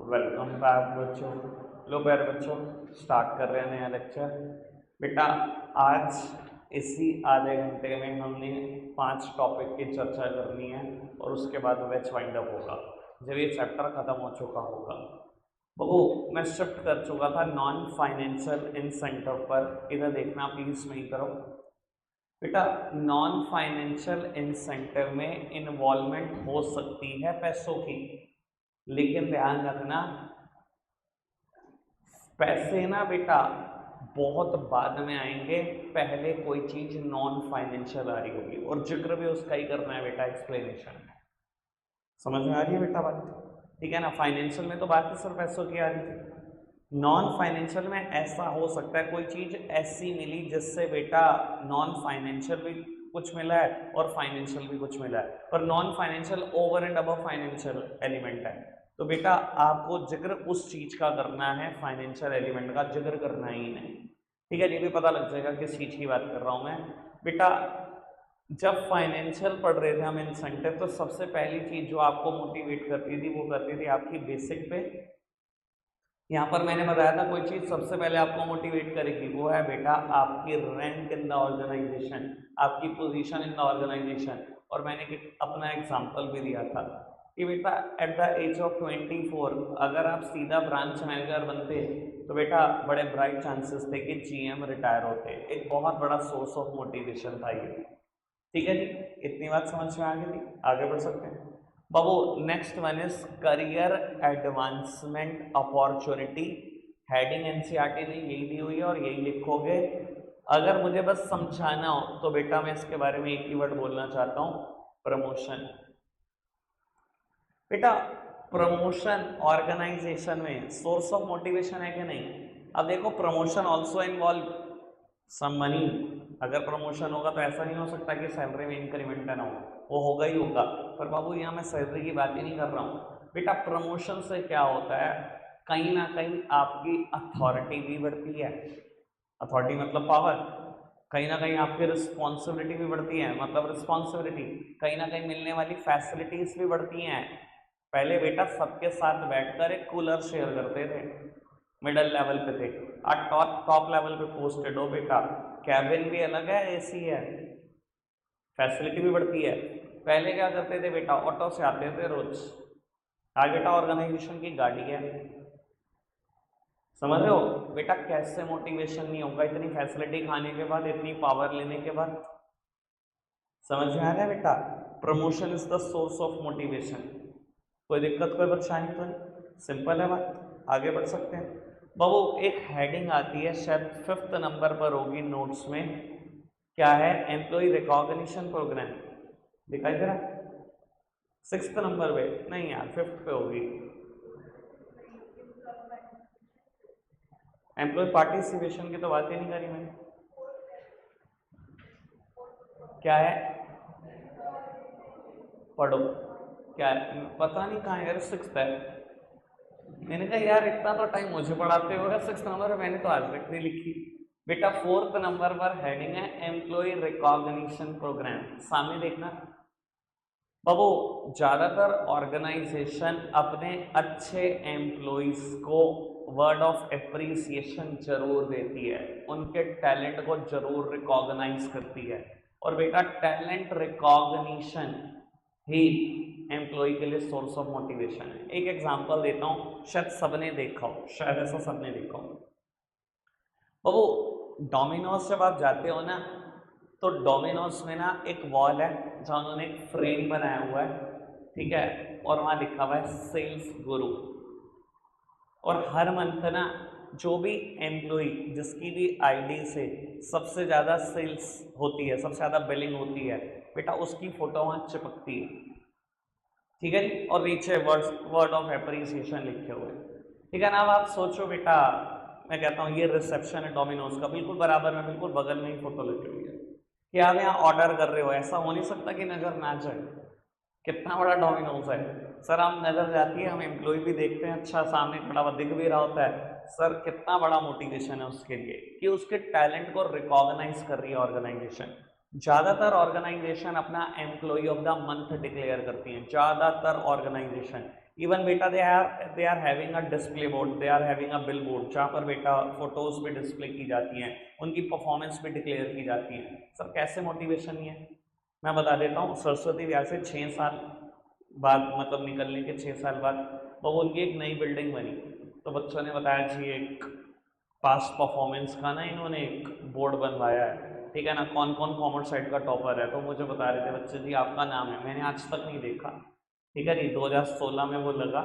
Welcome back बच्चों। लो प्यारे बच्चों, स्टार्ट कर रहे हैं नया लेक्चर। बेटा आज इसी आधे घंटे में हमने 5 टॉपिक की चर्चा करनी है और उसके बाद बैच वाइंड अप होगा जब ये चैप्टर खत्म हो चुका होगा। वो मैं शिफ्ट कर चुका था नॉन फाइनेंशियल इंसेंटिव पर। इधर देखना प्लीज नहीं करो बेटा। नॉन फाइनेंशियल इंसेंटिव में इन्वॉल्वमेंट हो सकती है पैसों की, लेकिन ध्यान रखना पैसे ना बेटा बहुत बाद में आएंगे, पहले कोई चीज नॉन फाइनेंशियल आ रही होगी और जिक्र भी उसका ही करना है बेटा एक्सप्लेनेशन में। समझ में आ रही है बेटा बात? ठीक है ना। फाइनेंशियल में तो बात ही सिर्फ पैसों की आ रही थी। नॉन फाइनेंशियल में ऐसा हो सकता है कोई चीज ऐसी मिली जिससे बेटा नॉन फाइनेंशियल भी कुछ मिला है और फाइनेंशियल भी कुछ मिला है, पर non financial over and above financial element है। तो बेटा आपको जिक्र उस चीज का करना है, फाइनेंशियल एलिमेंट का जिक्र करना ही नहीं। ठीक है, ये भी पता लग जाएगा किस चीज की बात कर रहा हूं मैं बेटा। जब फाइनेंशियल पढ़ रहे थे हम इंसेंटिव, तो सबसे पहली चीज जो आपको मोटिवेट करती थी वो करती थी आपकी बेसिक पे। यहाँ पर मैंने बताया था कोई चीज सबसे पहले आपको मोटिवेट करेगी, वो है बेटा आपकी रैंक इन द ऑर्गेनाइजेशन, आपकी पोजीशन इन द ऑर्गेनाइजेशन। और मैंने अपना एग्जांपल भी दिया था कि बेटा एट द एज ऑफ 24 अगर आप सीधा ब्रांच मैनेजर बनते तो बेटा बड़े ब्राइट चांसेस थे कि जीएम रिटायर होते। एक बहुत बड़ा सोर्स ऑफ मोटिवेशन था ये। ठीक है जी, इतनी बात समझ में आ गई थी, आगे बढ़ सकते हैं बाबू। Next one is career advancement opportunity. Heading NCERT ने यही दी हुई है और यही लिखोगे। अगर मुझे बस समझाना हो तो बेटा मैं इसके बारे में एक ही वर्ड बोलना चाहता हूं, प्रमोशन। बेटा प्रमोशन ऑर्गेनाइजेशन में सोर्स ऑफ मोटिवेशन है कि नहीं? अब देखो promotion also involve some money. अगर प्रमोशन होगा तो ऐसा नहीं हो सकता कि सैलरी में इंक्रीमेंट ना हो, वो होगा ही होगा। पर बाबू यहाँ मैं सैलरी की बात ही नहीं कर रहा हूँ बेटा। प्रमोशन से क्या होता है, कहीं ना कहीं आपकी अथॉरिटी भी बढ़ती है। अथॉरिटी मतलब पावर। कहीं ना कहीं आपकी रिस्पॉन्सिबिलिटी भी बढ़ती है, मतलब रिस्पॉन्सिबिलिटी। कहीं ना कहीं मिलने वाली फैसिलिटीज भी बढ़ती हैं। पहले बेटा सबके साथ बैठकर एक कूलर शेयर करते थे, मिडल लेवल पे थे। आज टॉप लेवल पे पोस्टेड हो बेटा, कैबिन भी अलग है, एसी है, फैसिलिटी भी बढ़ती है। पहले क्या करते थे बेटा, ऑटो से आते थे रोज। आज बेटा ऑर्गेनाइजेशन की गाड़ी है। समझ रहे हो बेटा कैसे मोटिवेशन नहीं होगा इतनी फैसिलिटी खाने के बाद, इतनी पावर लेने के बाद? समझ में आ रहा है बेटा? Promotion is the source of motivation. कोई दिक्कत कोई परेशानी तो नहीं, सिंपल है बात, आगे बढ़ सकते हैं बाबू। एक हेडिंग आती है शायद 5th नंबर पर होगी नोट्स में, क्या है? Employee recognition programme. दिखाई दे रहा है? 6th नंबर पे नहीं यार, 5th पे होगी। एम्प्लॉय पार्टिसिपेशन की तो बात ही नहीं करी मैंने। क्या है? पढ़ो क्या है, पता नहीं कहाँ है यार, 6th है। मैंने कहा यार इतना तो टाइम मुझे पढ़ाते होगा, 6th नंबर मैंने तो आज तक नहीं लिखी बेटा। 4th नंबर पर हेडिंग है एम्प्लॉय रिकॉग्निशन प्रोग्राम। सामने देखना बाबू, ज्यादातर ऑर्गेनाइजेशन अपने अच्छे एम्प्लॉइज को वर्ड ऑफ एप्रिसिएशन जरूर देती है, उनके टैलेंट को जरूर रिकॉग्नाइज करती है। और बेटा टैलेंट रिकॉग्निशन ही एम्प्लॉय के लिए सोर्स ऑफ मोटिवेशन है। एक एग्जांपल देता हूँ, शायद सबने देखा हो, शायद ऐसा सबने देखा हो बाबू। डोमिनोज जब आप जाते हो ना, तो डोमिनोज में ना एक वॉल है जहाँ उन्होंने एक फ्रेम बनाया हुआ है, ठीक है, और वहाँ लिखा हुआ है सेल्स गुरु। और हर मंथ ना जो भी एम्प्लॉय जिसकी भी आईडी से सबसे ज़्यादा सेल्स होती है, सबसे ज़्यादा बिलिंग होती है बेटा, उसकी फोटो वहाँ चिपकती है। ठीक है जी, और नीचे वर्ड ऑफ एप्रिसिएशन लिखे हुए। ठीक है ना। अब आप सोचो बेटा, मैं कहता हूँ ये रिसेप्शन है डोमिनोज का, बिल्कुल बराबर में, बिल्कुल बगल में ही फोटो लगी हुई है कि आप यहाँ ऑर्डर कर रहे हो। ऐसा हो नहीं सकता कि नजर ना जाए, कितना बड़ा डोमिनोज है सर। हम नजर जाती है, हम एम्प्लॉय भी देखते हैं, अच्छा सामने खड़ा हुआ दिख भी रहा होता है सर। कितना बड़ा मोटिवेशन है उसके लिए कि उसके टैलेंट को रिकॉग्नाइज कर रही है ऑर्गेनाइजेशन। ज्यादातर ऑर्गेनाइजेशन अपना employee of the month declare करती हैं, ज्यादातर ऑर्गेनाइजेशन। इवन बेटा they are having a display board, they are having a billboard, जहाँ पर बेटा फोटोज भी डिस्प्ले की जाती हैं, उनकी परफॉर्मेंस भी डिक्लेयर की जाती है। सर कैसे मोटिवेशन ये है? मैं बता देता हूँ। सरस्वती विहार से 6 साल बाद, मतलब निकलने के 6 साल बाद, तो उनकी एक नई बिल्डिंग बनी। तो बच्चों ने बताया जी एक पास्ट परफॉर्मेंस का ना इन्होंने एक बोर्ड बनवाया है, ठीक है ना, कौन कौन कॉमर्स साइड का टॉपर है। तो मुझे बता रहे थे बच्चे जी आपका नाम है, मैंने आज तक नहीं देखा, ठीक है जी। 2016 में वो लगा,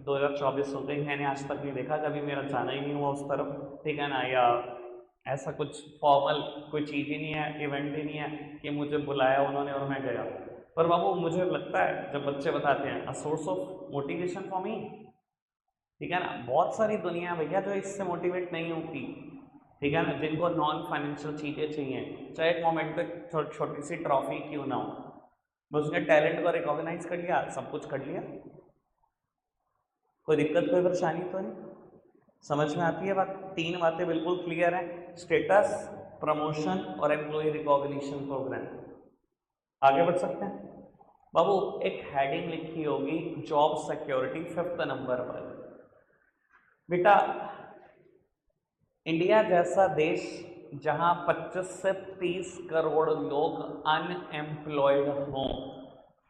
2024 हो गई, मैंने आज तक नहीं देखा, कभी मेरा जाना ही नहीं हुआ उस तरफ, ठीक है ना, या ऐसा कुछ फॉर्मल कोई चीज़ ही नहीं है, इवेंट ही नहीं है कि मुझे बुलाया उन्होंने और मैं गया। पर बाबू मुझे लगता है जब बच्चे बताते हैं a source of motivation for me, ठीक है ना, बहुत सारी दुनिया है भैया जो इससे मोटिवेट नहीं होती, ठीक है ना, जिनको नॉन फाइनेंशियल चीज़ें चाहिए, चाहे एक मोमेंट पे छोटी सी ट्रॉफी क्यों ना हो, बस उसने टैलेंट को रिकॉग्नाइज कर लिया, सब कुछ कर लिया। कोई दिक्कत कोई परेशानी तो नहीं? समझ में आती है बात? 3 बातें बिल्कुल क्लियर हैं, स्टेटस, प्रमोशन और एम्प्लॉय रिकॉग्निशन प्रोग्राम। आगे बढ़ सकते हैं बाबू। एक हेडिंग लिखी होगी जॉब सिक्योरिटी 5th नंबर पर। बेटा इंडिया जैसा देश जहां 25 से 30 करोड़ लोग अनएम्प्लॉयड हों,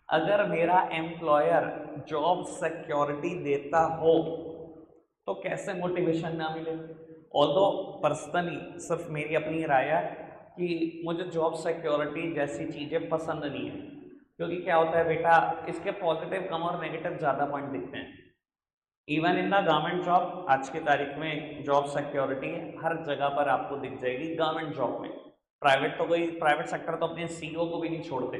अगर मेरा एम्प्लॉयर जॉब सिक्योरिटी देता हो तो कैसे मोटिवेशन ना मिले? ऑल्दो पर्सनली सिर्फ मेरी अपनी राय है कि मुझे जॉब सिक्योरिटी जैसी चीज़ें पसंद नहीं है, क्योंकि क्या होता है बेटा, इसके पॉजिटिव कम और नेगेटिव ज़्यादा पॉइंट दिखते हैं। Even in the government job आज की तारीख में जॉब सिक्योरिटी हर जगह पर आपको दिख जाएगी गवर्नमेंट जॉब में। प्राइवेट तो कोई, प्राइवेट सेक्टर तो अपने सीईओ को भी नहीं छोड़ते,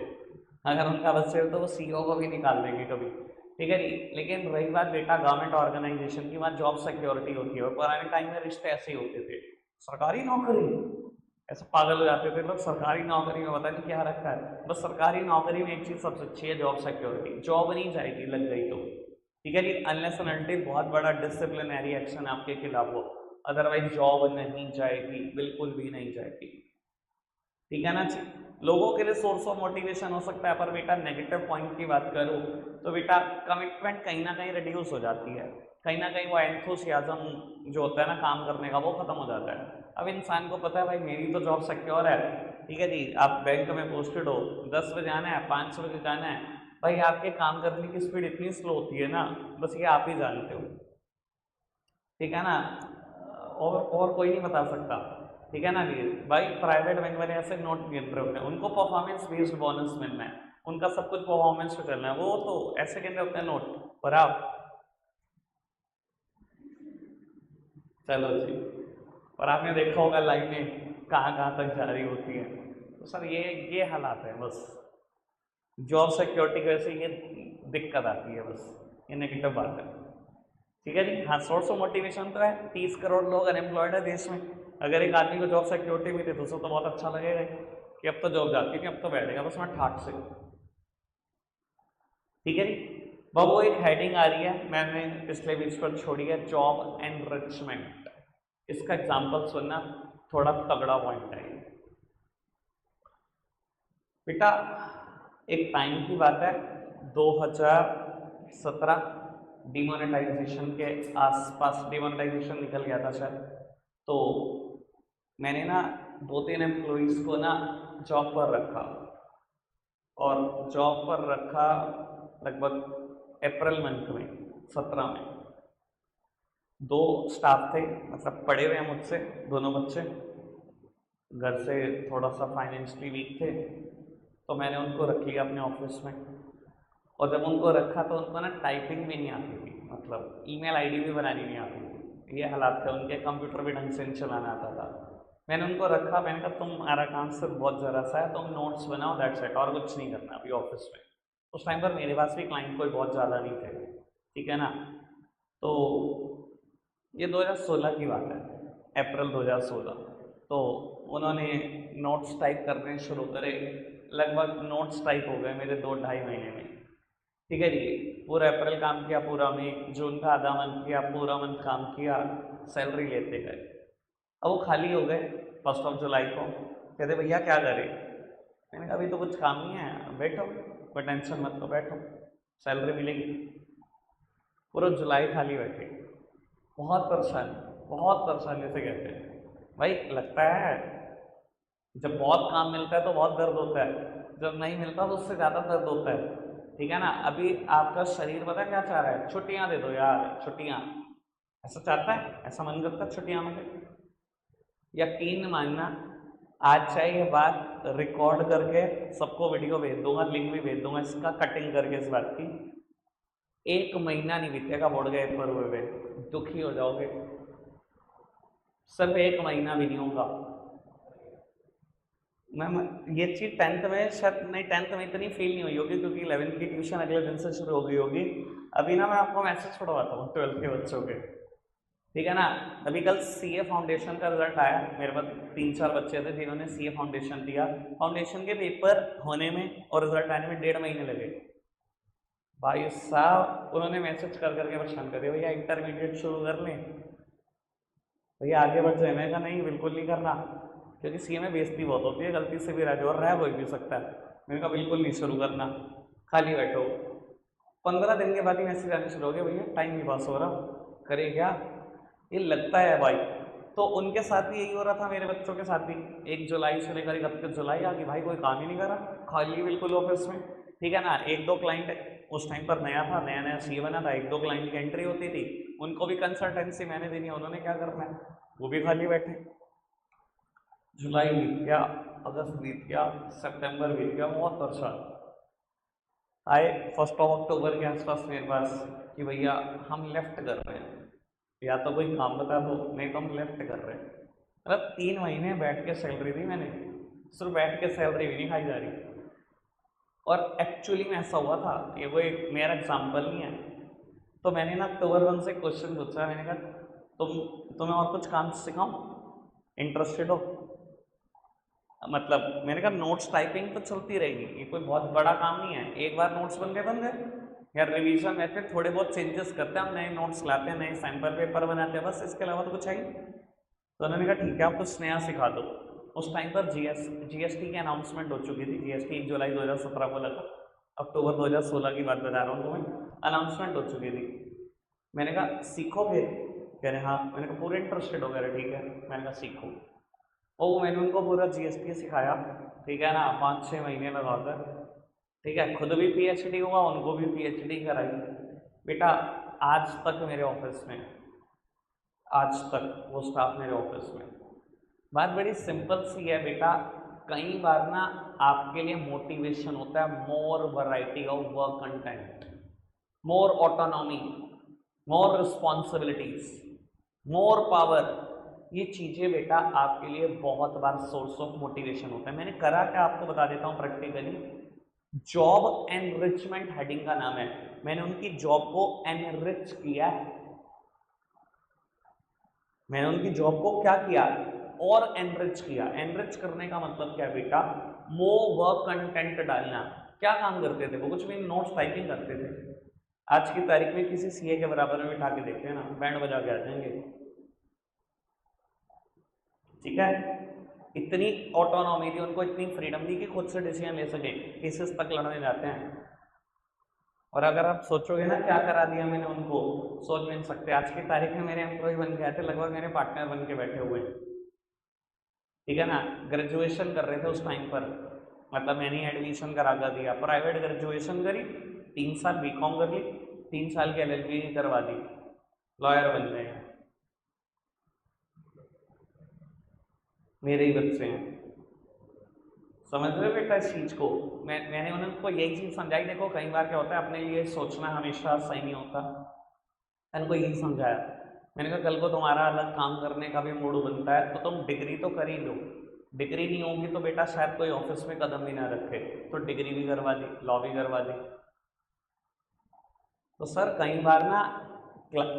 अगर उनका बस है तो वो सीईओ को भी निकाल देंगे कभी, ठीक है जी। लेकिन रही बात बेटा गवर्नमेंट ऑर्गेनाइजेशन की, वहाँ जॉब सिक्योरिटी होती है। और पुराने टाइम में रिश्ते ऐसे ही होते थे, सरकारी नौकरी, ऐसे पागल हो जाते थे लोग, सरकारी नौकरी में पता नहीं क्या रखा है। बस सरकारी नौकरी में एक चीज़ सबसे अच्छी है, जॉब सिक्योरिटी, जॉब नहीं जाएगी लग गई तो, ठीक है जी, अनलेस एंड अनटिल बहुत बड़ा डिसिप्लिनरी एक्शन आपके खिलाफ हो, अदरवाइज जॉब नहीं जाएगी, बिल्कुल भी नहीं जाएगी, ठीक है ना जी। लोगों के लिए सोर्स ऑफ मोटिवेशन हो सकता है, पर बेटा नेगेटिव पॉइंट की बात करूँ तो बेटा कमिटमेंट कहीं ना कहीं रिड्यूस हो जाती है, कहीं ना कहीं वो एंथुसियाज्म जो होता है ना काम करने का, वो खत्म हो जाता है। अब इंसान को पता है भाई मेरी तो जॉब सिक्योर है, ठीक है जी, आप बैंक में पोस्टेड हो, 10 बजे आना है, 5 बजे जाना है, भाई आपके काम करने की स्पीड इतनी स्लो होती है ना, बस ये आप ही जानते हो, ठीक है ना, और कोई नहीं बता सकता, ठीक है ना जी। भाई प्राइवेट बैंक वाले ऐसे नोट गिन रहे होते हैं, उनको परफॉर्मेंस बेस्ड बोनस मिलना है, उनका सब कुछ परफॉर्मेंस पे चलना है, वो तो ऐसे गिन रहे होते हैं नोट। पर आप, चलो जी, पर आपने देखा होगा लाइनें कहाँ कहाँ तक जारी होती है। तो सर ये हालात है बस, जॉब सिक्योरिटी की वजह से ये दिक्कत आती है, बस ये नेगेटिव बात है, ठीक है जी। हाँ, सोर्स ऑफ मोटिवेशन तो है, 30 करोड़ लोग अनएम्प्लॉयड है देश में, अगर एक आदमी को जॉब सिक्योरिटी मिले तो उसे तो बहुत अच्छा लगेगा कि अब तो जॉब जाती है, अब तो बैठेगा बस मैं ठाट से, ठीक है जी। बाबू एक हेडिंग आ रही है, मैंने पिछले वीडियो पर छोड़ी है, जॉब एनरिचमेंट। इसका एग्जाम्पल सुनना, थोड़ा तगड़ा पॉइंट है बेटा। एक टाइम की बात है, 2017 डिमोनेटाइजेशन के आसपास, डिमोनेटाइजेशन निकल गया था शायद, तो मैंने ना 2-3 एम्प्लॉइज़ को ना जॉब पर रखा, और जॉब पर रखा लगभग अप्रैल मंथ में, 17 में। 2 स्टाफ थे, मतलब पढ़े हुए हैं मुझसे, दोनों बच्चे घर से थोड़ा सा फाइनेंशियली वीक थे, तो मैंने उनको रख लिया अपने ऑफिस में। और जब उनको रखा तो उनको ना टाइपिंग भी नहीं आती थी, मतलब ईमेल आईडी भी बनानी नहीं आती थी, ये हालात थे उनके, कंप्यूटर भी ढंग से नहीं चलाना आता था। मैंने उनको रखा, मैंने कहा तुम्हारा काम सिर्फ बहुत ज़रा सा है, तुम नोट्स बनाओ, दैट्स इट, और कुछ नहीं करना अभी ऑफिस में। उस टाइम पर मेरे पास भी क्लाइंट कोई बहुत ज़्यादा नहीं थे, ठीक है ना। तो ये 2016 की बात है, अप्रैल 2016। तो उन्होंने नोट्स टाइप करने शुरू करे, लगभग नोट्स टाइप हो गए मेरे 2-2.5 महीने में, ठीक है जी। पूरा अप्रैल काम किया, पूरा मई, जून का आधा मंथ किया, पूरा मंथ काम किया, सैलरी लेते गए। अब वो खाली हो गए 1 जुलाई को, कहते भैया क्या करें? मैंने कहा अभी तो कुछ काम नहीं है, बैठो, कोई टेंशन मत लो, बैठो, सैलरी मिलेगी। पूरा जुलाई खाली बैठे, बहुत परेशानी से कहते हैं भाई। लगता है जब बहुत काम मिलता है तो बहुत दर्द होता है, जब नहीं मिलता तो उससे ज़्यादा दर्द होता है, ठीक है ना। अभी आपका शरीर पता क्या चाह रहा है, छुट्टियां दे दो यार, छुट्टियां, ऐसा चाहता है, ऐसा मन करता है छुट्टियां में। यकीन मानना, आज चाहे ये बात रिकॉर्ड करके सबको वीडियो भेज दूंगा, लिंक भी भेज दूंगा इसका कटिंग करके इस बात की, 1 महीना नहीं बीतेगा बोर्ड के पेपर हुए, दुखी हो जाओगे। सिर्फ 1 महीना भी नहीं होगा। मैम ये चीज़ 10th में शायद नहीं, 10th में इतनी फील नहीं हुई होगी क्योंकि 11th की ट्यूशन अगले दिन से शुरू हो गई होगी। अभी ना मैं आपको मैसेज छोड़वाता हूँ 12th के बच्चों के, ठीक है ना। अभी कल सीए फाउंडेशन का रिजल्ट आया, मेरे पास 3-4 बच्चे थे जिन्होंने सीए फाउंडेशन दिया। फाउंडेशन के पेपर होने में और रिजल्ट आने में 1.5 महीने लगे भाई साहब। उन्होंने मैसेज कर करके परेशान कर दिया, भैया इंटरमीडिएट शुरू कर लें, भैया आगे बढ़ जाए। मैं कहा नहीं, बिल्कुल नहीं करना, क्योंकि सीए में बेइज्जती बहुत होती है, गलती से भी रह जाओ, रह हो भी सकता है। मैंने कहा बिल्कुल नहीं शुरू करना, खाली बैठो। 15 दिन के बाद ही मैसेज आने शुरू हो गए, भैया टाइम नहीं पास हो रहा, करे क्या, ये लगता है भाई। तो उनके साथ भी यही हो रहा था, मेरे बच्चों के साथ भी। 1 जुलाई से लेकर 31 जुलाई आ गई भाई, कोई काम ही नहीं करा, खाली बिल्कुल ऑफिस में, ठीक है ना। 1-2 क्लाइंट उस टाइम पर नया था, नया नया सीए बना था, 1-2 क्लाइंट की एंट्री होती थी, उनको भी कंसल्टेंसी मैंने देनी है, उन्होंने क्या करना है, वो भी खाली बैठे। जुलाई बीत गया, अगस्त बीत गया, सितंबर बीत गया, बहुत परेशान। आए 1 अक्टूबर के आसपास मेरे पास कि भैया हम लेफ्ट कर रहे हैं, या तो कोई काम बता दो, नहीं तो हम लेफ्ट कर रहे हैं। मतलब 3 महीने बैठ के सैलरी दी मैंने, सिर्फ बैठ के सैलरी भी नहीं खाई जा रही। और एक्चुअली में ऐसा हुआ था, ये कोई मेरा एग्जाम्पल नहीं है। तो मैंने ना अक्टूबर 1 से क्वेश्चन पूछा, मैंने कहा तुम्हें और कुछ काम सिखाऊं, इंटरेस्टेड हो। मतलब मैंने कहा नोट्स टाइपिंग तो चलती रहेगी, ये कोई बहुत बड़ा काम नहीं है, एक बार नोट्स बन गए यार, रिवीजन में फिर थोड़े बहुत चेंजेस करते हैं हम, नए नोट्स लाते हैं, नए सैंपल पेपर बनाते हैं, बस इसके अलावा तो कुछ है ही। तो उन्होंने कहा ठीक है, आप कुछ नया सिखा दो। उस टाइम पर जीएसटी की अनाउंसमेंट हो चुकी थी, जीएसटी 1 जुलाई 2017 को लगा, अक्टूबर 2016 की बात बता रहा हूँ तुम्हें, अनाउंसमेंट हो चुकी थी। मैंने कहा सीखोगे, कह रहे हाँ। मैंने कहा पूरे इंटरेस्टेड हो गए, ठीक है। मैंने कहा सीखो, और मैंने उनको पूरा जीएसटी सिखाया, ठीक है ना, 5-6 महीने लगाकर, ठीक है। खुद भी पीएचडी हुआ, उनको भी पीएचडी कराई। बेटा आज तक मेरे ऑफिस में, आज तक वो स्टाफ मेरे ऑफिस में। बात बड़ी सिंपल सी है बेटा, कई बार ना आपके लिए मोटिवेशन होता है more variety of work content, more autonomy, more responsibilities, more power. ये चीज़ें बेटा आपके लिए बहुत बार सोर्स ऑफ मोटिवेशन होता है। मैंने करा क्या आपको बता देता हूँ प्रैक्टिकली। जॉब एनरिचमेंट हेडिंग का नाम है, मैंने उनकी जॉब को एनरिच किया, मैंने उनकी जॉब को क्या किया और एनरिच किया। एनरिच करने का मतलब क्या है बेटा, वो वर्क कंटेंट डालना। क्या काम करते थे वो, कुछ भी नोट्स टाइपिंग करते थे। आज की तारीख में किसी सीए के बराबर में बिठा के देखे ना, बैंड बजा के आ जाएंगे, ठीक है। इतनी ऑटोनॉमी दी उनको, इतनी फ्रीडम दी कि खुद से डिसीजन ले सके, केसेस तक लड़ने जाते हैं। और अगर आप सोचोगे ना क्या करा दिया मैंने उनको, सोच भी नहीं सकते। आज की तारीख में मेरे एम्प्लॉय बन के आए थे, लगभग मेरे पार्टनर बन के बैठे हुए, ठीक है ना। ग्रेजुएशन कर रहे थे उस टाइम पर, मतलब मैंने एडमिशन करा कर दिया, प्राइवेट ग्रेजुएशन करी, 3 साल बीकॉम कर ली, 3 साल की एलएलबी करवा दी, लॉयर बन गए। मेरे ही बच्चे हैं, समझ रहे हो बेटा इस चीज़ को। मैंने उनको यही चीज़ समझाई, देखो कई बार क्या होता है, अपने लिए सोचना हमेशा सही नहीं होता। मैंने उनको यही समझाया, मैंने कहा कल को तुम्हारा अलग काम करने का भी मूड बनता है तो तुम डिग्री तो कर ही लो, डिग्री नहीं होगी तो बेटा शायद कोई ऑफिस में कदम भी ना रखे, तो डिग्री भी करवा दी, लॉ भी करवा दी। तो सर कई बार ना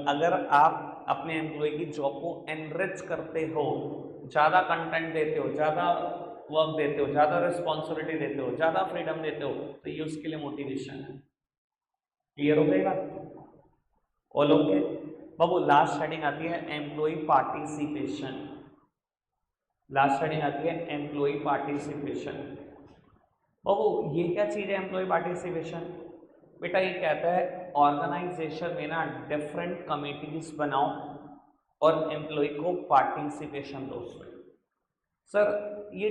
अगर आप अपने एम्प्लॉय की जॉब को एनरिच करते हो, ज़्यादा कंटेंट देते हो, ज़्यादा वर्क देते हो, ज़्यादा रिस्पॉन्सिबिलिटी देते हो, ज़्यादा फ्रीडम देते हो, तो ये उसके लिए मोटिवेशन है। क्लियर हो गई बात, ऑल ओके। बाबू लास्ट हेडिंग आती है एम्प्लॉय पार्टिसिपेशन, लास्ट हेडिंग आती है एम्प्लॉय पार्टिसिपेशन। बाबू ये क्या चीज़ है एम्प्लॉय पार्टिसिपेशन, बेटा ये कहता है ऑर्गेनाइजेशन में ना डिफरेंट कमिटीज बनाओ और एम्प्लॉय को पार्टिसिपेशन दो उसमें। सर ये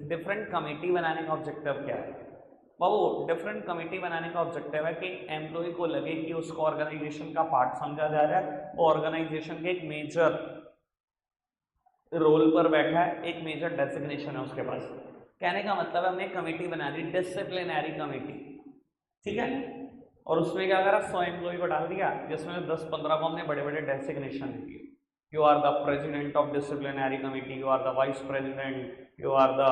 डिफरेंट कमेटी बनाने का ऑब्जेक्टिव क्या है? बाबू डिफरेंट कमेटी बनाने का ऑब्जेक्टिव है कि एम्प्लॉय को लगे कि उसको ऑर्गेनाइजेशन का पार्ट समझा जा रहा है, ऑर्गेनाइजेशन के एक मेजर रोल पर बैठा है, एक मेजर डेजिग्नेशन है उसके पास। कहने का मतलब है हमने कमेटी बना दी, डिसिप्लिनरी कमेटी, ठीक है, और उसमें क्या करा 100 एम्प्लॉय को डाल दिया जिसमें 10-15 को हमने बड़े बड़े डेजिग्नेशन दिए। You are the president of disciplinary committee, you are the vice president, you are the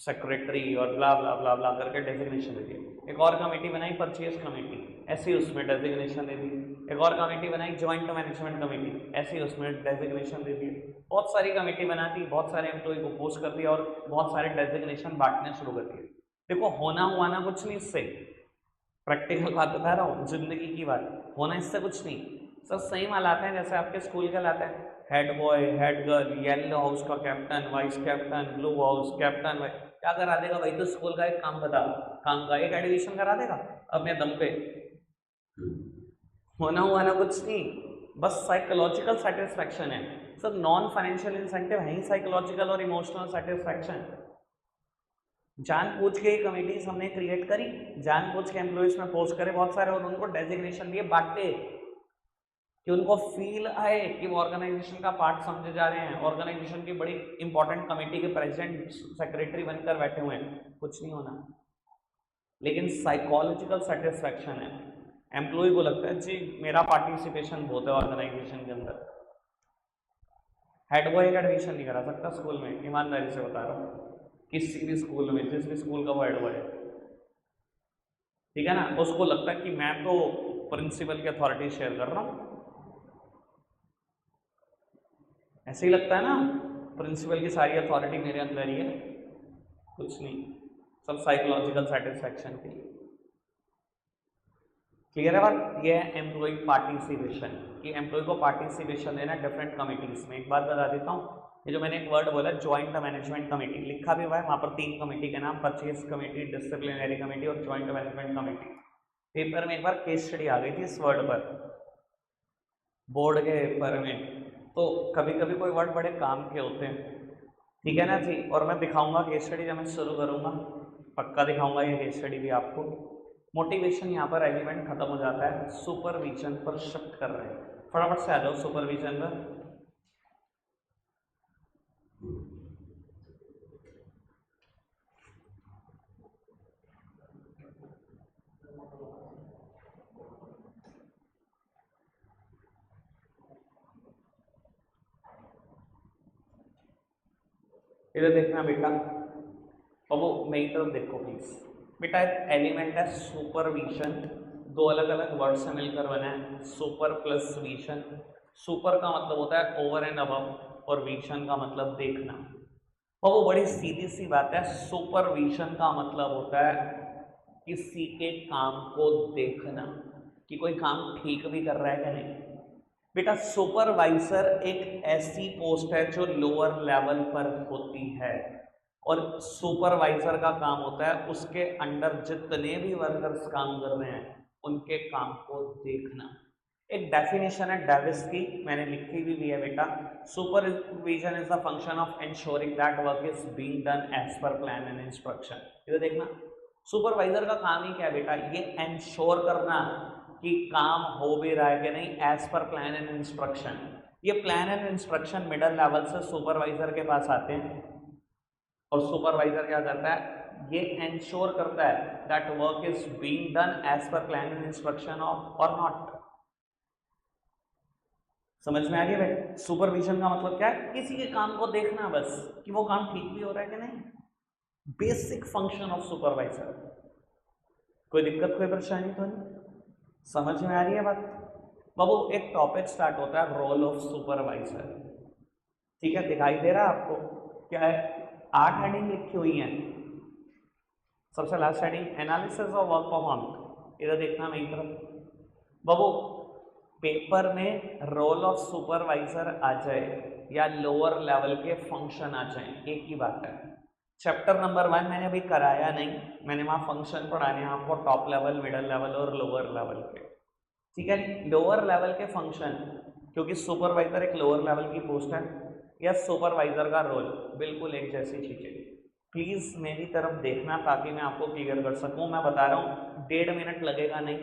secretary और blah blah blah blah करके डेजिग्नेशन दे दिए। एक और कमेटी बनाई परचेज कमेटी, ऐसे उसमें डेजिग्नेशन दे दी। एक और कमेटी बनाई ज्वाइंट मैनेजमेंट कमेटी, ऐसे उसमें डेजिग्नेशन दे दिए। बहुत सारी कमेटी बना दी, बहुत सारे एम्प्लॉय को पोस्ट कर दिया और बहुत सारे डेजिग्नेशन बांटने शुरू कर दिए। देखो होना हुआ ना कुछ नहीं इससे, प्रैक्टिकल बात बता रहा हूँ, जिंदगी की बात, होना इससे कुछ नहीं। सर सही माल आते हैं जैसे आपके स्कूल के लाते हैं, head boy, head girl, yellow house का captain, vice captain, blue house captain, क्या करा देगा भाई? तो स्कूल का एक काम बता, काम का एक एडमिशन करा देगा अपने दम पे। होना हुआ ना कुछ नहीं, बस साइकोलॉजिकल सेटिस्फैक्शन है। सर नॉन फाइनेंशियल इंसेंटिव है ही साइकोलॉजिकल और इमोशनल सेटिस्फैक्शन। जानबूझ के ये कमेटीज हमने क्रिएट करी, जानबूझ के एम्प्लॉइज में पोस्ट करे बहुत सारे और उनको डेजिग्नेशन दिए, बांटे कि उनको फील आए कि वो ऑर्गेनाइजेशन का पार्ट समझे जा रहे हैं, ऑर्गेनाइजेशन की बड़ी इंपॉर्टेंट कमेटी के प्रेसिडेंट सेक्रेटरी बनकर बैठे हुए हैं। कुछ नहीं होना, लेकिन साइकोलॉजिकल सेटिस्फैक्शन है। एम्प्लॉय को लगता है जी मेरा पार्टिसिपेशन बहुत है ऑर्गेनाइजेशन के अंदर। हेड बॉय का एडमिशन नहीं करा सकता स्कूल में, ईमानदारी से बता रहा हूँ, किसी भी स्कूल में, जिस भी स्कूल का वो हेड बॉय है, ठीक है ना, उसको लगता है कि मैं तो प्रिंसिपल की अथॉरिटी शेयर कर रहा हूँ, ऐसे ही लगता है ना, प्रिंसिपल की सारी अथॉरिटी मेरे अंदर ही है। कुछ नहीं, सब साइकोलॉजिकल सेटिस्फैक्शन के लिए। क्लियर है बात? ये है एम्प्लॉय पार्टिसिपेशन, कि एम्प्लॉय को पार्टिसिपेशन देना डिफरेंट कमिटीज में। एक बात बता देता हूँ, ये जो मैंने एक वर्ड बोला ज्वाइंट मैनेजमेंट कमेटी, लिखा भी हुआ है वहाँ पर 3 कमेटी के नाम, परचेज कमेटी, डिसिप्लिनरी कमेटी और ज्वाइंट मैनेजमेंट कमेटी। पेपर में एक बार केस स्टडी आ गई थी इस वर्ड पर, बोर्ड के पेपर में, तो कभी कभी कोई वर्ड बड़े काम के होते हैं, ठीक है ना जी। और मैं दिखाऊंगा केस स्टडी जब मैं शुरू करूंगा, पक्का दिखाऊंगा ये केस स्टडी भी आपको। मोटिवेशन यहाँ पर एलिमेंट खत्म हो जाता है, सुपरविजन पर शिफ्ट कर रहे हैं। फटाफट से आ जाओ सुपरविजन पर। इधर देखना बेटा, और वो मेरी तरफ देखो प्लीज बेटा। एलिमेंट है सुपरविजन, 2 अलग अलग वर्ड से मिलकर बना है, सुपर प्लस विजन। सुपर का मतलब होता है ओवर एंड अबव, और विजन का मतलब देखना। और वो बड़ी सीधी सी बात है, सुपरविजन का मतलब होता है किसी के काम को देखना कि कोई काम ठीक भी कर रहा है क्या नहीं। बेटा सुपरवाइजर एक ऐसी पोस्ट है जो लोअर लेवल पर होती है, और सुपरवाइजर का काम होता है उसके अंडर जितने भी वर्कर्स काम कर रहे हैं उनके काम को देखना। एक डेफिनेशन है डेविस की, मैंने लिखी भी है बेटा। Supervision is the function of ensuring that work is being done as per plan and instruction. इधर देखना, सुपरवाइजर का काम ही क्या है बेटा? ये एंश्योर करना कि काम हो भी रहा है कि नहीं as per plan and instruction. ये plan and instruction middle level से सुपरवाइजर के पास आते हैं, और सुपरवाइजर क्या करता है? ये एंश्योर करता है that work is being done as per plan and instruction और नॉट। समझ में आ गया भाई? सुपरविजन का मतलब क्या है? किसी के काम को देखना बस कि वो काम ठीक भी हो रहा है कि नहीं। Basic function of supervisor. कोई दिक्कत, कोई परेशानी तो नहीं? समझ में आ रही है बात? बाबू एक टॉपिक स्टार्ट होता है रोल ऑफ सुपरवाइजर, ठीक है, दिखाई दे रहा है आपको? क्या है? 8 हेडिंग लिखी हुई हैं। सबसे last heading analysis of work performed. इधर देखना मेरी तरफ। बाबू पेपर में रोल ऑफ सुपरवाइजर आ जाए या लोअर लेवल के फंक्शन आ जाए, एक ही बात है, चैप्टर नंबर 1 मैंने अभी कराया नहीं, मैंने वहाँ फंक्शन पढ़ाने हैं आपको टॉप लेवल, मिडल लेवल और लोअर लेवल के, ठीक है। लोअर लेवल के फंक्शन, क्योंकि सुपरवाइजर एक लोअर लेवल की पोस्ट है, या सुपरवाइजर का रोल बिल्कुल एक जैसी चीज है। प्लीज मेरी तरफ देखना ताकि मैं आपको क्लियर कर सकूं। मैं बता रहा हूँ 1.5 मिनट लगेगा नहीं,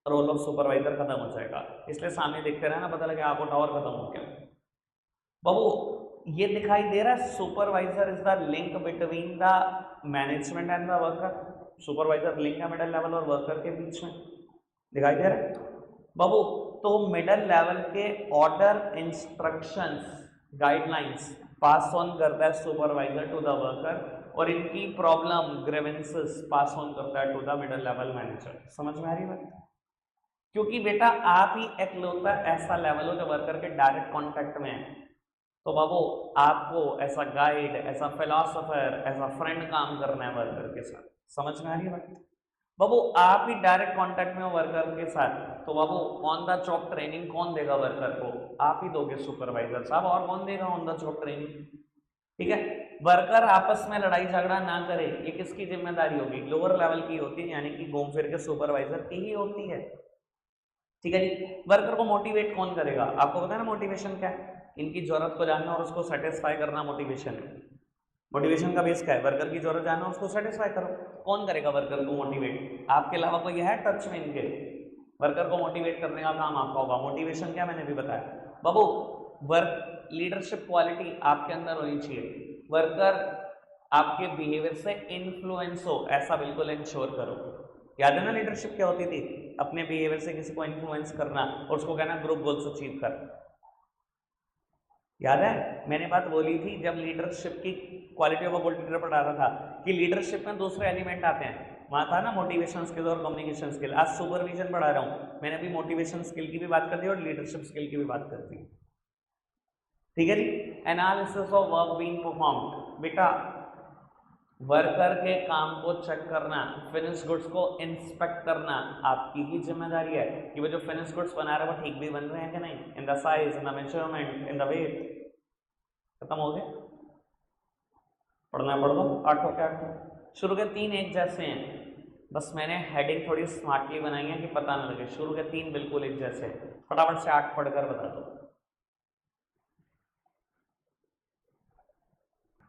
रोल ऑफ सुपरवाइजर खत्म हो जाएगा, इसलिए सामने देखते रहना, पता लगे आपको टावर खत्म हो गया। बाबू ये दिखाई दे रहा है, supervisor is the link between the management and the worker. Supervisor link है मिडल लेवल और वर्कर के बीच में, दिखाई दे रहा है बाबू। तो मिडल लेवल के order, instructions, guidelines pass on करता है सुपरवाइजर टू द वर्कर, और इनकी प्रॉब्लम, ग्रीवेंसेस पास ऑन करता है to the middle level manager. समझ में आ रही बात? क्योंकि बेटा आप ही एकलौता ऐसा लेवल हो जो वर्कर के डायरेक्ट कांटेक्ट में है, तो बाबू आपको ऐसा गाइड, ऐसा फिलोसोफर, ऐसा फ्रेंड काम करना है वर्कर के साथ। समझ में आ रही है बात? बाबू आप ही डायरेक्ट कांटेक्ट में हो वर्कर के साथ, तो बाबू ऑन द जॉब ट्रेनिंग कौन देगा वर्कर को? आप ही दोगे सुपरवाइजर साहब, और कौन देगा ऑन द जॉब ट्रेनिंग? ठीक है। वर्कर आपस में लड़ाई झगड़ा ना करे, ये किसकी जिम्मेदारी होगी? लोअर लेवल की होती है, यानी कि घूम फिर के सुपरवाइजर की ही होती है। ठीक है जी। वर्कर को मोटिवेट कौन करेगा? आपको पता है ना मोटिवेशन क्या है? इनकी जरूरत को जानना और उसको सेटिस्फाई करना मोटिवेशन है। मोटिवेशन का बेस क्या है? वर्कर की जरूरत जानना, उसको सेटिस्फाई करो। कौन करेगा वर्कर को मोटिवेट? आपके अलावा कोई है टच में इनके? वर्कर को मोटिवेट करने का काम आपका होगा। मोटिवेशन क्या, मैंने भी बताया बाबू। वर्क लीडरशिप क्वालिटी आपके अंदर होनी चाहिए। वर्कर आपके बिहेवियर से इन्फ्लुएंस हो, ऐसा बिल्कुल इंश्योर करो। याद है ना लीडरशिप क्या होती थी? अपने बिहेवियर से किसी को इन्फ्लुएंस करना और उसको कहना ग्रुप गोल्स अचीव कर। याद है मैंने बात बोली थी जब लीडरशिप की quality of a good leader पढ़ा रहा था कि लीडरशिप में दूसरे एलिमेंट आते हैं। वहां था ना मोटिवेशन स्किल और कम्युनिकेशन स्किल। आज सुपरविजन पढ़ा रहा हूं, मैंने अभी मोटिवेशन स्किल की भी बात कर दी और लीडरशिप स्किल की भी बात कर दी। ठीक है जी। Analysis of work being performed, बेटा वर्कर के काम को चेक करना, फिनिश गुड्स को इंस्पेक्ट करना आपकी ही जिम्मेदारी है कि वो जो फिनिश गुड्स बना रहे हैं वो ठीक भी बन रहे हैं कि नहीं, in the size, in the measurement, in the weight. खत्म हो गया? पढ़ना पढ़ लो, 8 के 8। शुरू के 3 एक जैसे हैं, बस मैंने हेडिंग थोड़ी स्मार्टली बनाई है कि पता न लगे। शुरू के 3 बिल्कुल एक जैसे हैं, फटाफट से 8 पढ़कर बता दो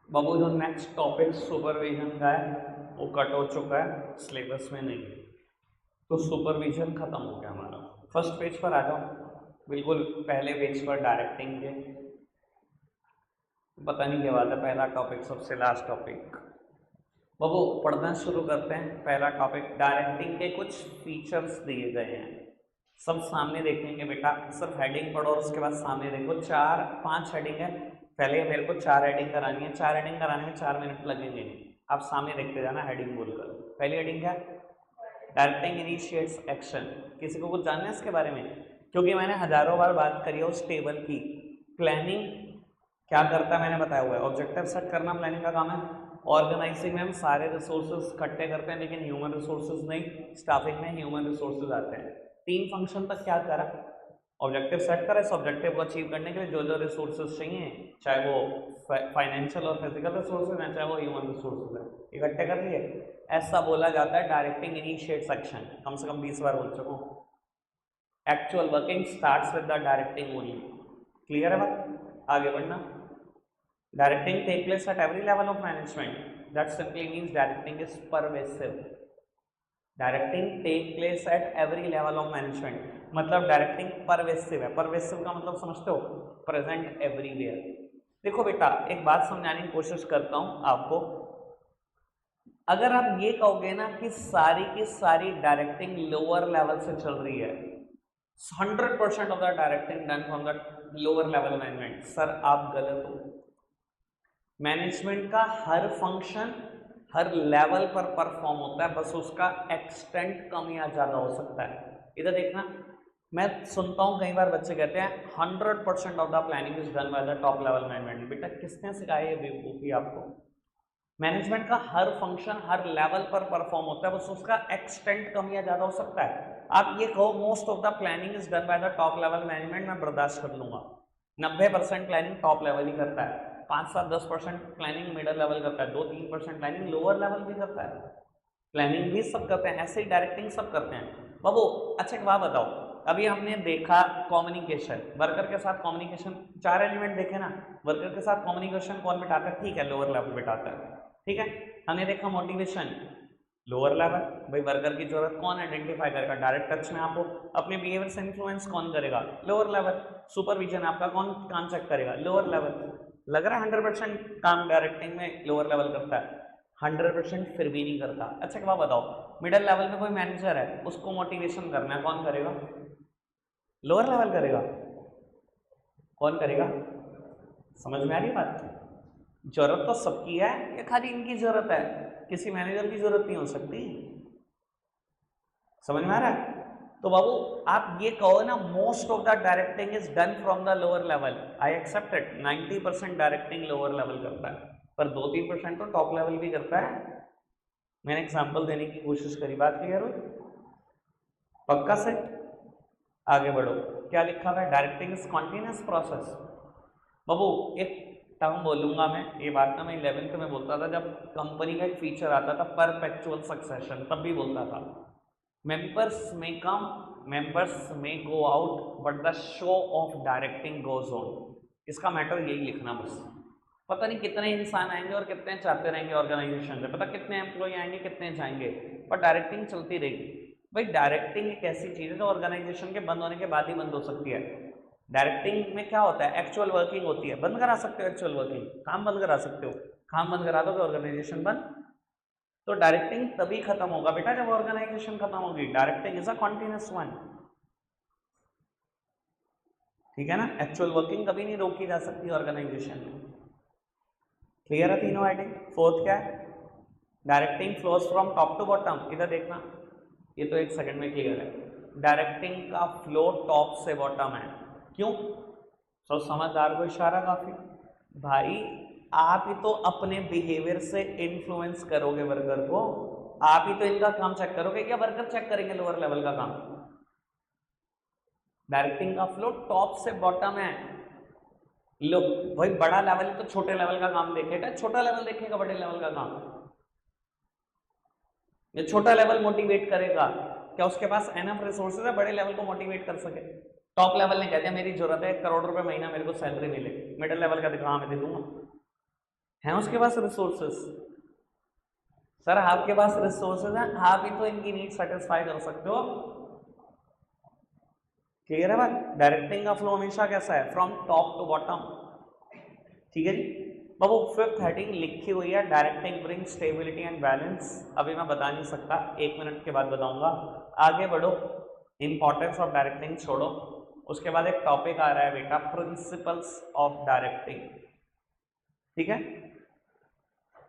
बाबू। जो नेक्स्ट टॉपिक सुपरविजन का है वो कट हो चुका है, सिलेबस में नहीं, तो सुपरविजन खत्म हो गया हमारा। फर्स्ट पेज पर आ जाओ, बिल्कुल पहले पेज पर डायरेक्टिंग के, पता नहीं क्या बात है, पहला टॉपिक सबसे लास्ट टॉपिक। बाबू पढ़ना शुरू करते हैं। पहला टॉपिक डायरेक्टिंग के कुछ फीचर्स दिए गए हैं, सब सामने देखेंगे बेटा। सिर्फ हेडिंग पढ़ो और उसके बाद सामने देखो। 4-5 हेडिंग है, पहले मेरे को 4 हेडिंग करानी है। 4 हेडिंग कराने में 4 मिनट लगेंगे, आप सामने देखते जाना हेडिंग बोलकर। पहली हेडिंग क्या? Directing initiates action. किसी को कुछ जानना है इसके बारे में? क्योंकि मैंने हजारों बार बात करी है उस टेबल की। प्लानिंग क्या करता है मैंने बताया हुआ है, ऑब्जेक्टिव सेट करना प्लानिंग का काम है। ऑर्गेनाइजिंग में हम सारे रिसोर्सेज इकट्ठे करते हैं, लेकिन ह्यूमन रिसोर्सेज नहीं, स्टाफिंग में ह्यूमन रिसोर्सेज आते हैं। 3 फंक्शन तक क्या करा? ऑब्जेक्टिव सेट करा, इस ऑब्जेक्टिव को अचीव करने के लिए जो जो रिसोर्सेज चाहिए, चाहे वो फाइनेंशियल और फिजिकल रिसोर्सेज हैं, चाहे वो ह्यूमन रिसोर्सेज हैं, इकट्ठे कर लिए। ऐसा बोला जाता है डायरेक्टिंग इनिशिएट्स एक्शन। कम से कम 20 बार बोल चुका हूँ। Actual working starts with the directing only. Clear है बात? आगे बढ़ना। Directing take place at every level of management. That simply means directing is pervasive. Directing take place at every level of management. मतलब directing pervasive है। Pervasive का मतलब समझते हो? Present everywhere. देखो बेटा एक बात समझाने की कोशिश करता हूं आपको। अगर आप ये कहोगे ना कि सारी की सारी डायरेक्टिंग लोअर लेवल से चल रही है, 100% of the directing done from the lower level management, sir आप गलत हो। मैनेजमेंट का हर फंक्शन हर लेवल पर परफॉर्म होता है, बस उसका एक्सटेंट कम या ज्यादा हो सकता है। इधर देखना, मैं सुनता हूं कई बार बच्चे कहते हैं 100% of the planning is done by the top level management. बेटा किसने सिखाया ये बेवकूफी आपको? मैनेजमेंट का हर फंक्शन हर लेवल पर परफॉर्म होता है, बस उसका एक्सटेंट कम या ज्यादा हो सकता है। आप ये कहो most of the planning is done by the top level management, मैं बर्दाश्त कर लूंगा। 90% प्लानिंग टॉप लेवल ही करता है। 5-7-10% प्लानिंग मिडिल लेवल करता है, 2-3% प्लानिंग लोअर लेवल भी करता है, प्लानिंग भी सब करते हैं, ऐसे ही डायरेक्टिंग सब करते हैं बाबू। अच्छा एक बात बताओ, अभी हमने देखा कम्युनिकेशन, वर्कर के साथ कम्युनिकेशन, 4 एलिमेंट देखे ना, वर्कर के साथ कम्युनिकेशन कौन बिठाता है, ठीक है लोअर लेवल बिठाता है, ठीक है। हमने देखा मोटिवेशन लोअर लेवल, भाई वर्कर की जरूरत कौन आइडेंटिफाई करेगा, डायरेक्ट टच में आपको, अपने बिहेवियर से इन्फ्लुएंस कौन करेगा, लोअर लेवल, सुपरविजन आपका कौन काम चेक करेगा, लोअर लेवल। लग रहा है 100% काम डायरेक्टिंग में लोअर लेवल करता है, 100% फिर भी नहीं करता। अच्छा क्या बताओ, मिडिल लेवल में कोई मैनेजर है, उसको मोटिवेशन करना है, कौन करेगा, लोअर लेवल करेगा, कौन करेगा, समझ में आ रही बात? जरूरत तो सबकी है, ये खाली इनकी जरूरत है, किसी मैनेजर की जरूरत नहीं हो सकती, समझ में आ रहा है? तो बाबू आप ये कहो ना, most of the directing is done from the lower level, I accept it, 90% directing lower level करता है, पर 2-3% तो टॉप लेवल भी करता है। मैंने एग्जांपल देने की कोशिश करी, बात क्लियर हुई? पक्का से आगे बढ़ो, क्या लिखा हुआ है, डायरेक्टिंग इज कॉन्टिन्यूस प्रोसेस। बाबू एक टर्म बोलूंगा मैं, ये बात ना मैं 11th में बोलता था, जब कंपनी का एक फीचर आता था परपेचुअल सक्सेशन, तब भी बोलता था मेंबर्स में कम, मेंबर्स में go out, but the show off directing goes on. इसका मैटर यही लिखना बस। पता नहीं कितने इंसान आएंगे और कितने चाहते रहेंगे ऑर्गेनाइजेशन से, पता कितने एम्प्लॉय आएंगे कितने जाएंगे, पर डायरेक्टिंग चलती रहेगी। भाई डायरेक्टिंग एक ऐसी चीज़ है जो ऑर्गेनाइजेशन के बंद होने के बाद ही बंद हो सकती है। डायरेक्टिंग में क्या होता है, एक्चुअल वर्किंग होती है, बंद करा सकते हो एक्चुअल वर्किंग, काम बंद करा सकते हो, काम बंद करा दोगे ऑर्गेनाइजेशन बंद। तो डायरेक्टिंग तभी खत्म होगा बेटा जब ऑर्गेनाइजेशन खत्म होगी, directing is a continuous one, ठीक है ना। एक्चुअल वर्किंग कभी नहीं रोकी जा सकती ऑर्गेनाइजेशन में। क्लियर है तीनों आइडिया? फोर्थ क्या है, directing flows from top to bottom. इधर देखना, ये तो एक सेकंड में क्लियर है, डायरेक्टिंग का फ्लो टॉप से बॉटम है। क्यों? तो समझदार को इशारा काफी, भाई आप ही तो अपने बिहेवियर से इन्फ्लुएंस करोगे वर्कर को, आप ही तो इनका काम चेक करोगे, क्या वर्कर चेक करेंगे लोअर लेवल का काम? डायरेक्टिंग का फ्लो टॉप से बॉटम है। लो भाई बड़ा लेवल तो छोटे लेवल का काम देखेगा, छोटा लेवल देखेगा बड़े लेवल का काम। ये छोटा लेवल मोटिवेट करेगा, क्या उसके पास एनफ रिसोर्सेज है बड़े लेवल को मोटिवेट कर सके? टॉप लेवल ने कह दिया मेरी जरूरत है 1 करोड़ रुपए महीना मेरे को सैलरी मिले, मिडिल लेवल का दिखा मैं दे दूंगा, है उसके पास रिसोर्सेस? सर आपके पास रिसोर्सेज हैं, आप ही तो इनकी नीड सेटिस्फाई कर सकते हो। क्लियर है बात? डायरेक्टिंग का फ्लो हमेशा कैसा है, फ्रॉम टॉप टू बॉटम, ठीक है जी। बाबू फिफ्थ हेडिंग लिखी हुई है, directing bring stability and balance. अभी मैं बता नहीं सकता, 1 मिनट के बाद बताऊंगा। आगे बढ़ो, इंपॉर्टेंस ऑफ डायरेक्टिंग छोड़ो, उसके बाद एक टॉपिक आ रहा है बेटा, प्रिंसिपल्स ऑफ डायरेक्टिंग, ठीक है।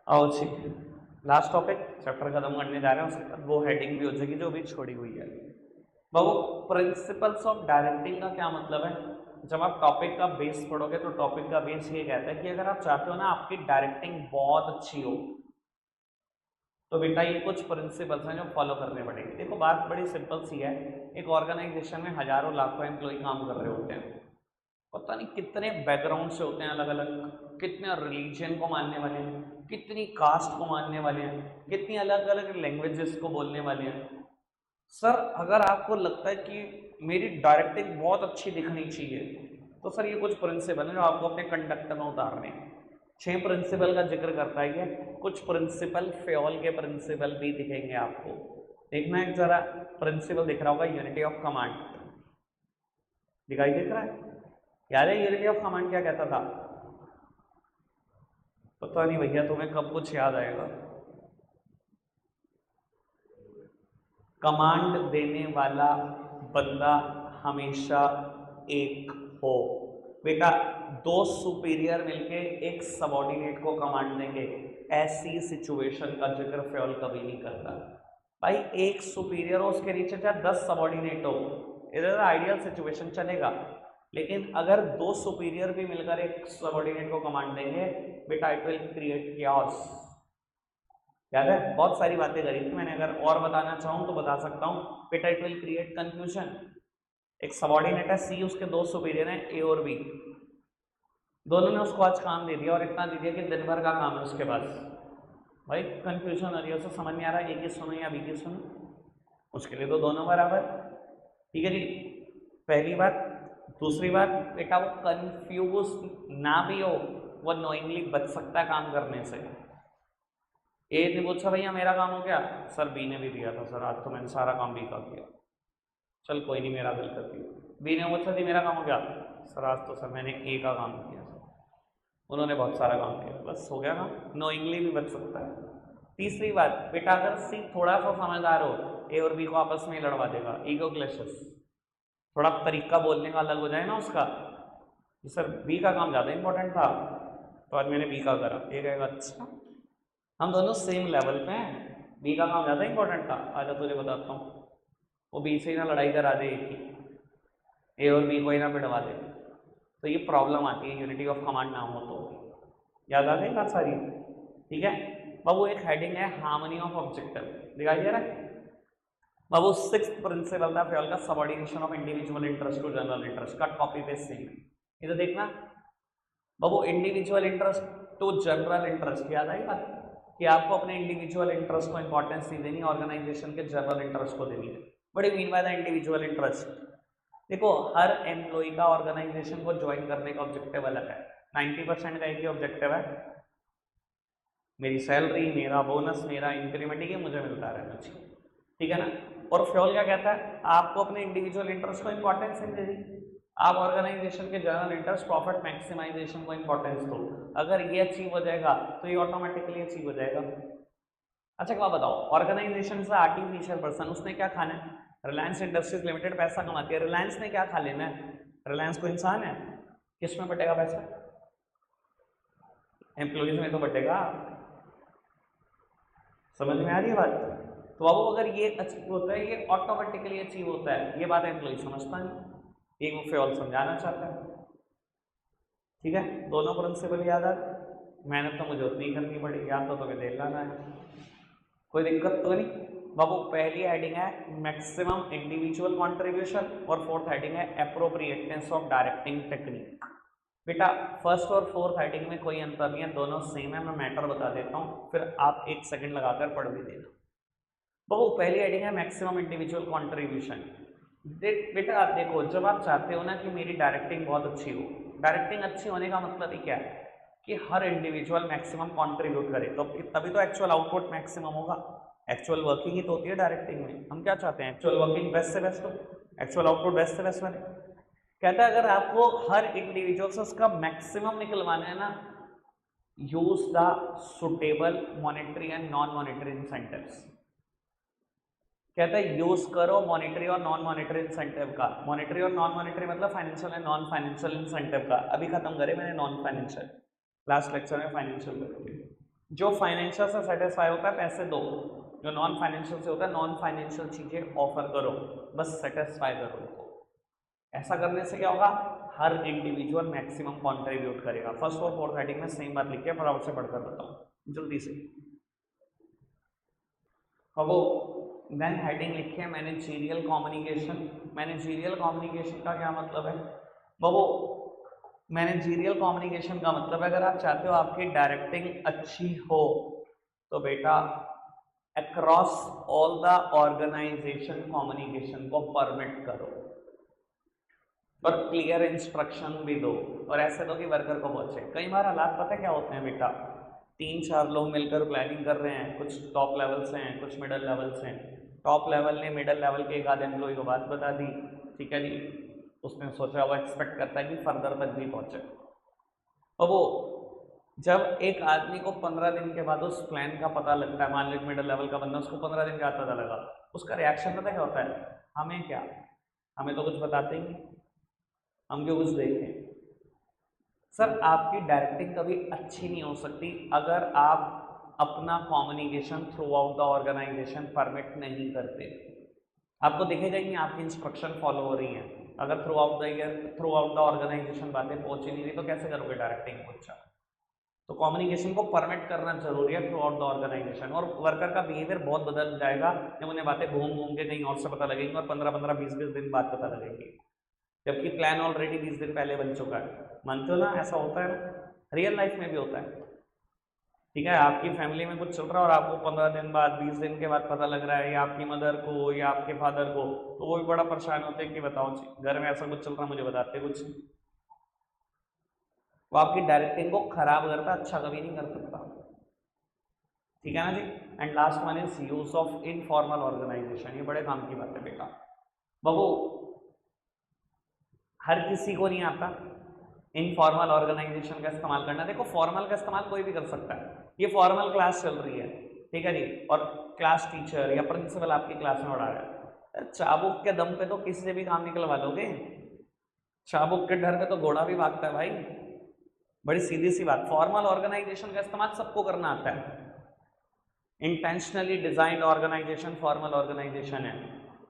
आओ जी, लास्ट टॉपिक, चैप्टर खत्म करने जा रहे हैं, उसके बाद वो हेडिंग भी हो जाएगी जो अभी छोड़ी हुई है। बाबू प्रिंसिपल्स ऑफ डायरेक्टिंग का क्या मतलब है? जब आप टॉपिक का बेस पढ़ोगे तो टॉपिक का बेस ये कहता है कि अगर आप चाहते हो ना आपकी डायरेक्टिंग बहुत अच्छी हो, तो बेटा ये कुछ प्रिंसिपल्स हैं जो फॉलो करने पड़ेंगे। देखो बात बड़ी सिंपल सी है, एक ऑर्गेनाइजेशन में हजारों लाखों एम्प्लॉय काम कर रहे होते हैं, पता नहीं कितने बैकग्राउंड से होते हैं अलग अलग, कितने रिलीजन को मानने वाले हैं, कितनी कास्ट को मानने वाले हैं, कितनी अलग अलग लैंग्वेजेस को बोलने वाले हैं। सर अगर आपको लगता है कि मेरी डायरेक्टिंग बहुत अच्छी दिखनी चाहिए, तो सर ये कुछ प्रिंसिपल है जो आपको अपने कंडक्ट में उतारने हैं। 6 प्रिंसिपल का जिक्र करता है ये, कुछ प्रिंसिपल फेल के प्रिंसिपल भी दिखेंगे आपको। देखना एक जरा, प्रिंसिपल दिख रहा होगा यूनिटी ऑफ कमांड, दिखाई दिख रहा है? याद है यूनिटी ऑफ कमांड क्या कहता था? पता नहीं भैया तुम्हें कब कुछ याद आएगा। कमांड देने वाला बंदा हमेशा एक हो। बेटा 2 सुपीरियर मिलके एक सबऑर्डिनेट को कमांड देंगे, ऐसी सिचुएशन का जिक्र फ्योल कभी नहीं करता। भाई एक सुपीरियर हो, उसके नीचे चाहे 10 सबऑर्डिनेट हो, इधर आइडियल सिचुएशन चलेगा। लेकिन अगर 2 सुपीरियर भी मिलकर एक सबऑर्डिनेट को कमांड देंगे, बेटा इट विल क्रिएट chaos। याद है बहुत सारी बातें करी थी मैंने, अगर और बताना चाहूँ तो बता सकता हूँ। बेटा इट विल क्रिएट कंफ्यूजन। एक सबऑर्डिनेट है सी, उसके 2 सुपीरियर हैं ए और बी, दोनों ने उसको आज काम दे दिया और इतना दे दिया कि दिन भर का काम है उसके पास। भाई कंफ्यूजन हो रही है, उसे समझ नहीं आ रहा ए की सुनो या बी की सुनो, उसके लिए तो दोनों बराबर। ठीक है जी, पहली बात। दूसरी बात, बेटा वो कंफ्यूज ना भी हो, वो नोइंगली बच सकता है काम करने से। ए ने पूछा भैया मेरा काम हो गया, सर बी ने भी दिया था सर, आज तो मैंने सारा काम बी का किया, चल कोई नहीं मेरा दिल कर दिया। बी ने पूछा जी मेरा काम हो गया, सर आज तो सर मैंने ए का काम किया, उन्होंने बहुत सारा काम किया, बस हो गया काम, नोइंगली भी बच सकता है। तीसरी बात, बेटा अगर सी थोड़ा सा समझदार हो, ए और बी को आपस में लड़वा देगा, ईगो क्लैशेस, थोड़ा तरीका बोलने का अलग हो जाए ना उसका, सर बी का काम ज़्यादा इंपॉर्टेंट था तो आज मैंने बी का करा, ए कहेगा अच्छा हम दोनों सेम लेवल पे हैं, बी का काम ज़्यादा इंपॉर्टेंट था, आजा तुझे बताता हूँ, वो बी से ही ना लड़ाई करा दे एक ही, ए और बी को ही ना पिटवा दे, तो ये प्रॉब्लम आती है यूनिटी ऑफ कमांड ना हो तो। याद आ गई बात सारी? ठीक है बाबू, एक हेडिंग है हार्मनी ऑफ ऑब्जेक्टिव, दिखाई दे रहा है बाबू? सिक्स्थ प्रिंसिपल था फ्योल का, subordination of individual interest to general interest का कॉपी पेस्ट सेम है, इधर देखना बाबू, individual interest to general interest, याद आई बात कि आपको अपने इंडिविजुअल इंटरेस्ट को इंपॉर्टेंस नहीं देनी, ऑर्गेनाइजेशन के जनरल इंटरेस्ट को देनी है। बड़ी mean by the individual interest, देखो हर एम्प्लॉय का ऑर्गेनाइजेशन को ज्वाइन करने का ऑब्जेक्टिव अलग है, 90% का एक ही ऑब्जेक्टिव है, मेरी सैलरी, मेरा बोनस, मेरा इंक्रीमेंट, ये मुझे मिलता रहना चाहिए, ठीक है ना। और फ्योल क्या कहता है, आपको अपने इंडिविजुअल इंटरेस्ट को इंपॉर्टेंस नहीं देनी, आप ऑर्गेनाइजेशन के जनरल इंटरेस्ट प्रॉफिट मैक्सिमाइजेशन को इंपॉर्टेंस दो, अगर ये अचीव हो जाएगा तो ये ऑटोमेटिकली अचीव हो जाएगा। अच्छा क्या बताओ, ऑर्गेनाइजेशन से आर्टिफिशियल पर्सन, उसने क्या खाना है, रिलायंस इंडस्ट्रीज लिमिटेड पैसा कमाती है, रिलायंस ने क्या खा लेना है, रिलायंस को इंसान है, किस में बटेगा पैसा, एम्प्लॉयज में तो बटेगा, समझ में आ रही है बात? तो अब अगर ये अचीव होता है, ये ऑटोमेटिकली अचीव होता है, ये बात एम्प्लॉय समझता नहीं, ये वो फ्योल समझाना चाहता है। ठीक है, दोनों प्रिंसिपल याद आ, मेहनत तो मुझे उतनी करनी पड़ेगी, याद तो तुम्हें देख लाना है, कोई दिक्कत तो नहीं बाबू। पहली हेडिंग है मैक्सिमम इंडिविजुअल कंट्रीब्यूशन और फोर्थ हेडिंग है एप्रोप्रिएटनेस ऑफ डायरेक्टिंग टेक्निक। बेटा फर्स्ट और फोर्थ हेडिंग में कोई अंतर नहीं है, दोनों सेम है, मैं मैटर बता देता हूँ फिर आप एक सेकंड लगाकर पढ़ भी देना। बाबू पहली हेडिंग है मैक्सिमम इंडिविजुअल कंट्रीब्यूशन। बेटा आप देखो, जब आप चाहते हो ना कि मेरी डायरेक्टिंग बहुत अच्छी हो, डायरेक्टिंग अच्छी होने का मतलब ही क्या है कि हर इंडिविजुअल मैक्सिमम कंट्रीब्यूट करे, तो तभी तो एक्चुअल आउटपुट मैक्सिमम होगा, एक्चुअल वर्किंग ही तो होती है डायरेक्टिंग में। हम क्या चाहते हैं, एक्चुअल वर्किंग बेस्ट से बेस्ट हो, एक्चुअल आउटपुट बेस्ट से बेस्ट बने। कहता है अगर आपको हर इंडिविजुअल से उसका मैक्सिमम निकलवाना है ना, use the suitable monetary and non monetary incentives. कहता है यूज करो मॉनेटरी और नॉन मॉनेटरी इंसेंटिव का, मॉनेटरी और नॉन मॉनेटरी मतलब financial and non financial incentive का, अभी खत्म करे मैंने नॉन फाइनेंशियल, लास्ट लेक्चर में फाइनेंशियल करोगे। जो फाइनेंशियल से सेटिस्फाई होता है पैसे दो, जो नॉन फाइनेंशियल से होता है नॉन फाइनेंशियल चीजें ऑफर करो, बस सेटिस्फाई करो उनको। ऐसा करने से क्या होगा, हर इंडिविजुअल मैक्सिमम कंट्रीब्यूट करेगा। फर्स्ट और फोर्थ हेडिंग में सेम बात लिखी है, फटाफट से पढ़कर बताओ जल्दी से। अब देन हेडिंग लिखी है मैनेजरियल कम्युनिकेशन। मैनेजरियल कम्युनिकेशन का क्या मतलब है बाबू? मैनेजरियल कम्युनिकेशन का मतलब है अगर आप चाहते हो आपकी डायरेक्टिंग अच्छी हो तो बेटा across all the organisation communication को परमिट करो और क्लियर इंस्ट्रक्शन भी दो, और ऐसे दो कि वर्कर को पहुंचे। कई बार हालात पता क्या होते हैं बेटा, 3-4 लोग मिलकर प्लानिंग कर रहे हैं, कुछ टॉप लेवल से हैं, कुछ मिडल लेवल से हैं। टॉप लेवल ने मिडल लेवल के एक आधे एम्प्लॉय को बात बता दी, ठीक है जी, उसने सोचा वो एक्सपेक्ट करता है कि फर्दर तक भी पहुंचे। और वो जब एक आदमी को 15 दिन के बाद उस प्लान का पता लगता है, मान लो मिडल लेवल का बंदा, उसको 15 दिन का पता लगा, उसका रिएक्शन पता क्या होता है, हमें क्या, हमें तो कुछ बताते ही नहीं, हम क्यों कुछ देखें। सर आपकी डायरेक्टिंग कभी अच्छी नहीं हो सकती अगर आप अपना communication throughout the organisation permit नहीं करते। आपको दिखेगा ही नहीं आपकी इंस्ट्रक्शन फॉलो हो रही हैं, अगर थ्रू आउट द ऑर्गेनाइजेशन बातें पहुंच ही नहीं रही तो कैसे करोगे डायरेक्टिंग को अच्छा। तो कम्युनिकेशन को परमिट करना जरूरी है थ्रू आउट द ऑर्गेनाइजेशन, और वर्कर का बिहेवियर बहुत बदल जाएगा जब उन्हें बातें घूम घूम के कहीं और से पता लगेंगी और 15-15, 20-20 दिन बाद पता लगेंगी। जबकि प्लान ऑलरेडी 20 दिन पहले बन चुका है। मानते हो ना, ऐसा होता है ना, रियल लाइफ में भी होता है। ठीक है, आपकी फैमिली में कुछ चल रहा है और आपको 15 दिन बाद 20 दिन के बाद पता लग रहा है, या आपकी मदर को या आपके फादर को, तो वो भी बड़ा परेशान होते हैं कि बताओ जी घर में ऐसा कुछ चल रहा है, मुझे बताते कुछ नहीं। वो आपकी डायरेक्टिंग को खराब करता, अच्छा कभी नहीं कर सकता। ठीक है ना जी। And last one is use of informal organisation. ये बड़े काम की बात है बेटा। बाबू हर किसी को नहीं आता इनफॉर्मल ऑर्गेनाइजेशन का इस्तेमाल करना। देखो फॉर्मल का इस्तेमाल कोई भी कर सकता है। ये फॉर्मल क्लास चल रही है, ठीक है जी, और क्लास टीचर या प्रिंसिपल आपकी क्लास में पढ़ा रहा है, चाबुक के दम पे तो किसी से भी काम निकलवा लोगे। चाबुक के डर पे तो घोड़ा भी भागता है भाई। बड़ी सीधी सी बात। फॉर्मल ऑर्गेनाइजेशन का इस्तेमाल सबको करना आता है। Intentionally designed organisation formal organisation है।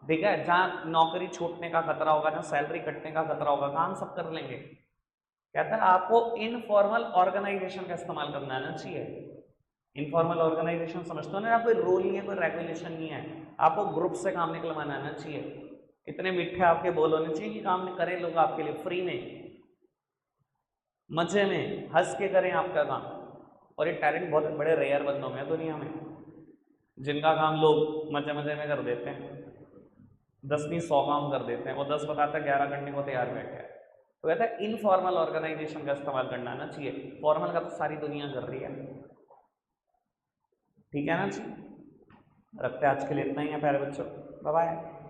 ठीक है, जहां नौकरी छूटने का खतरा होगा, जहां सैलरी कटने का खतरा होगा, काम सब कर लेंगे। कहता है आपको इनफॉर्मल ऑर्गेनाइजेशन का इस्तेमाल करना आना चाहिए। इनफॉर्मल ऑर्गेनाइजेशन समझते हो ना, कोई रूल नहीं है, कोई रेगुलेशन नहीं है, आपको ग्रुप से काम निकलवाना आना चाहिए। इतने मीठे आपके बोल होने चाहिए कि काम करें लोग आपके लिए फ्री में, मजे में, हंस के करें आपका काम। और ये टैलेंट बहुत बड़े रेयर बंदों में है दुनिया में, जिनका काम लोग मजे मजे में कर देते हैं। 10 नहीं 100 काम कर देते हैं, वो 10 बताते हैं, 11 करने को तैयार बैठे हैं। तो कहता है इनफॉर्मल ऑर्गेनाइजेशन का इस्तेमाल करना आना चाहिए। फॉर्मल का तो सारी दुनिया कर रही है। ठीक है ना जी। रखते हैं आज के लिए इतना ही है प्यारे बच्चों। Bye bye.